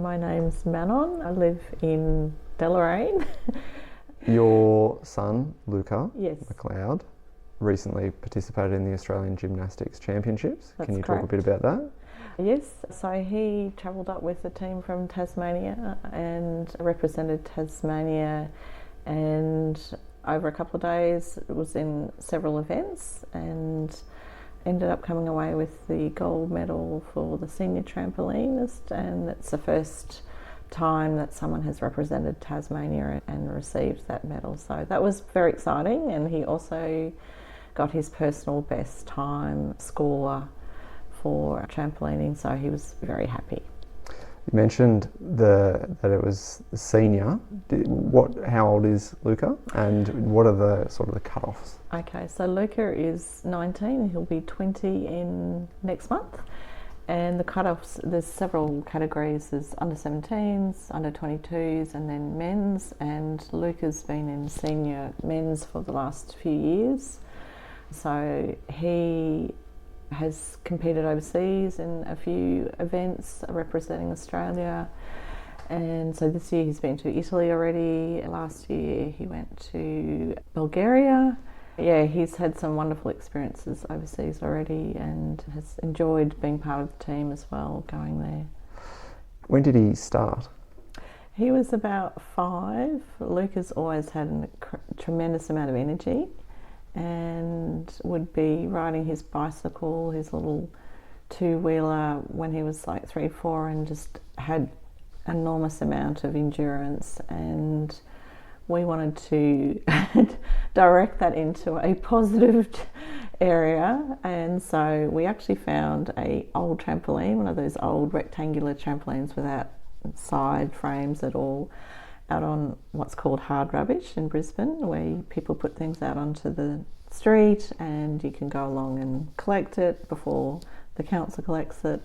My name's Manon. I live in Deloraine. Your son, Leuca Yes. McLeod, recently participated in the Australian Gymnastics Championships. That's Can you correct. talk a bit about that? Yes, so he travelled up with a team from Tasmania and represented Tasmania, and over a couple of days it was in several events and ended up coming away with the gold medal for the senior trampolinist, and it's the first time that someone has represented Tasmania and received that medal. So that was very exciting, and he also got his personal best time score for trampolining, so he was very happy. You mentioned that it was senior. How old is Leuca, and what are the sort of the cut-offs? Okay, so Leuca is 19, he'll be 20 in next month. And the cut-offs, there's several categories. There's under 17s, under 22s, and then men's. And Leuca's been in senior men's for the last few years. So he has competed overseas in a few events representing Australia. And so this year he's been to Italy already. Last year he went to Bulgaria. Yeah, he's had some wonderful experiences overseas already and has enjoyed being part of the team as well, going there. When did he start? He was about 5. Leuca's always had a tremendous amount of energy and would be riding his bicycle, his little two-wheeler, when he was like 3, 4, and just had enormous amount of endurance, and we wanted to direct that into a positive area, and so we actually found a old trampoline, one of those old rectangular trampolines without side frames at all, out on what's called hard rubbish in Brisbane, where people put things out onto the street and you can go along and collect it before the council collects it.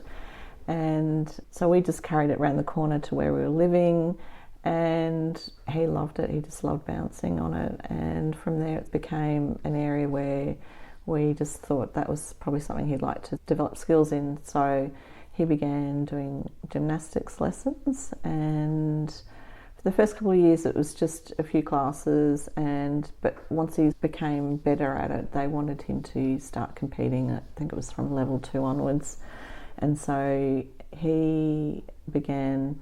And so we just carried it around the corner to where we were living, and he loved it. He just loved bouncing on it, and from there it became an area where we just thought that was probably something he'd like to develop skills in. So he began doing gymnastics lessons, and for the first couple of years it was just a few classes, but once he became better at it, they wanted him to start competing. I think it was from level 2 onwards, and so he began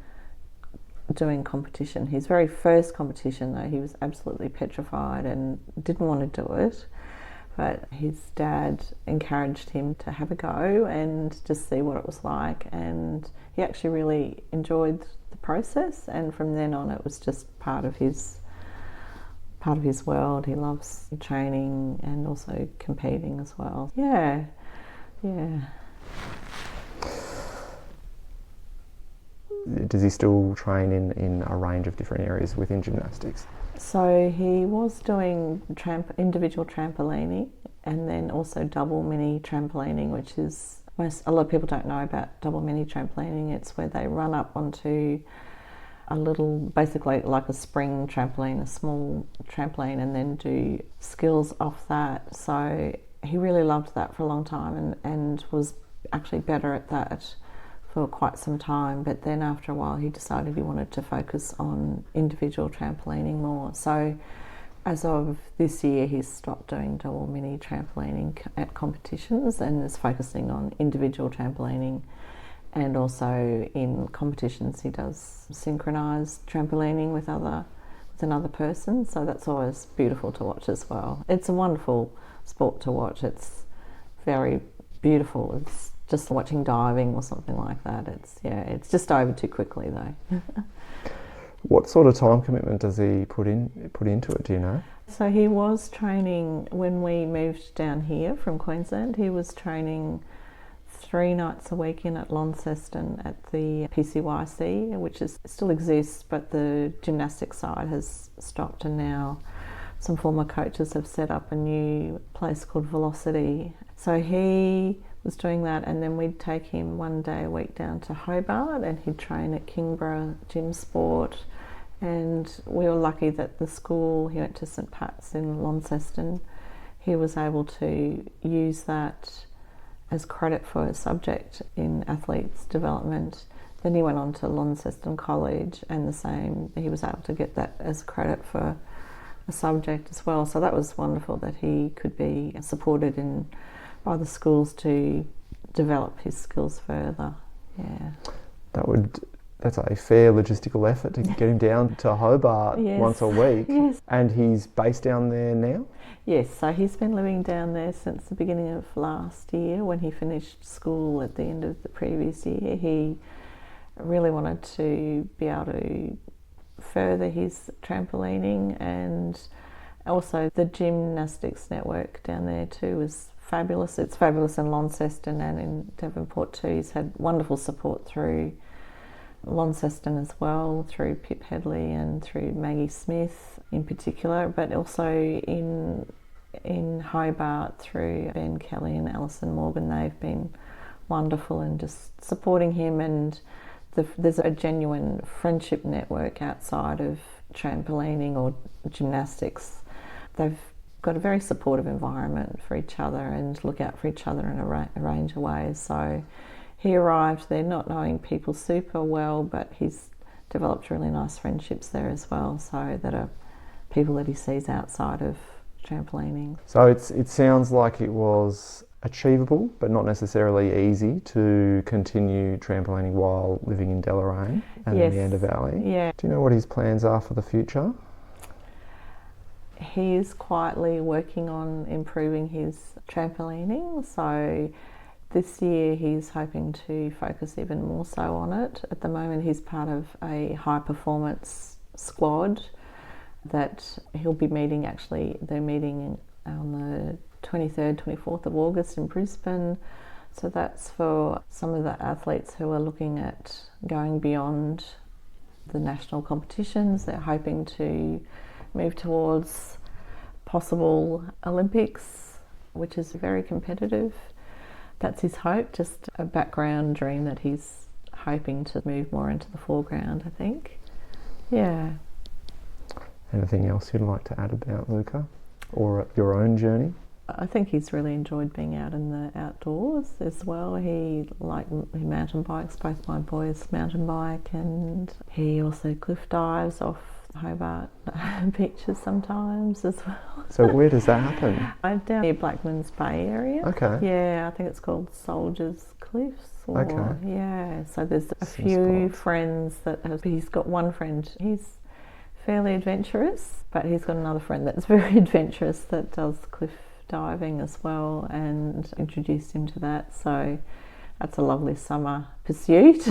doing competition. His very first competition, though, he was absolutely petrified and didn't want to do it, but his dad encouraged him to have a go and just see what it was like, and he actually really enjoyed the process, and from then on it was just part of his world. He loves training and also competing as well. Yeah. Does he still train in a range of different areas within gymnastics? So he was doing individual trampolining, and then also double mini trampolining, which is a lot of people don't know about double mini trampolining. It's where they run up onto a little, basically like a spring trampoline, a small trampoline, and then do skills off that. So he really loved that for a long time and was actually better at that for quite some time, but then after a while he decided he wanted to focus on individual trampolining more. So as of this year he's stopped doing double mini trampolining at competitions and is focusing on individual trampolining, and also in competitions he does synchronised trampolining with another person, so that's always beautiful to watch as well. It's a wonderful sport to watch. It's very beautiful. It's just watching diving or something like that. It's just over too quickly though. What sort of time commitment does he put into it, do you know? So he was training when we moved down here from Queensland. He was training 3 nights a week in at Launceston at the PCYC, which still exists, but the gymnastics side has stopped, and now some former coaches have set up a new place called Velocity. So he was doing that, and then we'd take him 1 day a week down to Hobart and he'd train at Kingborough Gym Sport. And we were lucky that the school, he went to St Pat's in Launceston, he was able to use that as credit for a subject in athletes development, Then he went on to Launceston College, and the same, he was able to get that as credit for a subject as well. So that was wonderful that he could be supported by the schools to develop his skills further. Yeah. That's a fair logistical effort to get him down to Hobart Yes. once a week. Yes. And he's based down there now? Yes, so he's been living down there since the beginning of last year. When he finished school at the end of the previous year, he really wanted to be able to further his trampolining, and also the gymnastics network down there too is fabulous. It's fabulous in Launceston and in Devonport too. He's had wonderful support through Launceston as well, through Pip Headley and through Maggie Smith in particular, but also in Hobart through Ben Kelly and Alison Morgan. They've been wonderful in just supporting him, and there's a genuine friendship network outside of trampolining or gymnastics. They've got a very supportive environment for each other and look out for each other in a range of ways. So he arrived there not knowing people super well, but he's developed really nice friendships there as well, so that are people that he sees outside of trampolining. So it sounds like it was achievable, but not necessarily easy to continue trampolining while living in Deloraine and Yes. in the Anderson Valley. Yeah. Do you know what his plans are for the future? He is quietly working on improving his trampolining, so this year he's hoping to focus even more so on it. At the moment he's part of a high performance squad that he'll be meeting, actually they're meeting on the 23rd, 24th of August in Brisbane. So that's for some of the athletes who are looking at going beyond the national competitions. They're hoping to move towards possible Olympics, which is very competitive. That's his hope, just a background dream that he's hoping to move more into the foreground, I think. Yeah. Anything else you'd like to add about Leuca or your own journey? I think he's really enjoyed being out in the outdoors as well. He mountain bikes, both my boys mountain bike, and he also cliff dives off Hobart beaches sometimes as well. So where does that happen? I'm down near Blackman's Bay area. Okay. Yeah, I think it's called Soldiers Cliffs. Okay. Yeah, so there's a Some few spots. friends he's got one friend, he's fairly adventurous, but he's got another friend that's very adventurous that does cliff diving as well, and introduced him to that. So that's a lovely summer pursuit.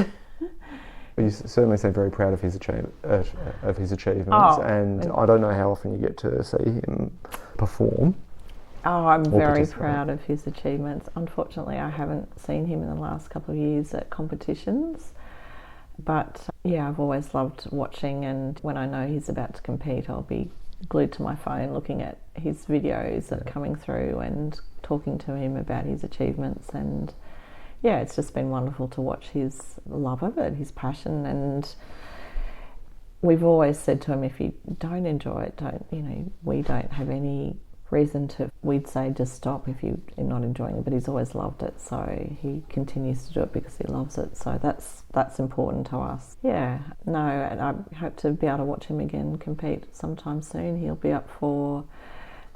You certainly seem very proud of his achievements, Oh, and I don't know how often you get to see him perform. Oh, I'm very participate. proud of his achievements. Unfortunately, I haven't seen him in the last couple of years at competitions, but yeah, I've always loved watching, and when I know he's about to compete, I'll be glued to my phone looking at his videos that are coming through and talking to him about his achievements. And yeah, it's just been wonderful to watch his love of it, his passion. And we've always said to him, if you don't enjoy it, we don't have any reason we'd say just stop if you're not enjoying it, but he's always loved it, so he continues to do it because he loves it. So that's important to us. Yeah, no, and I hope to be able to watch him again compete sometime soon. He'll be up for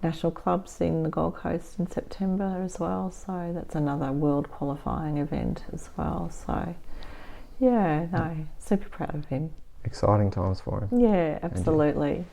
national clubs in the Gold Coast in September as well, so that's another world qualifying event as well. So yeah, no, super proud of him. Exciting times for him. Yeah, absolutely.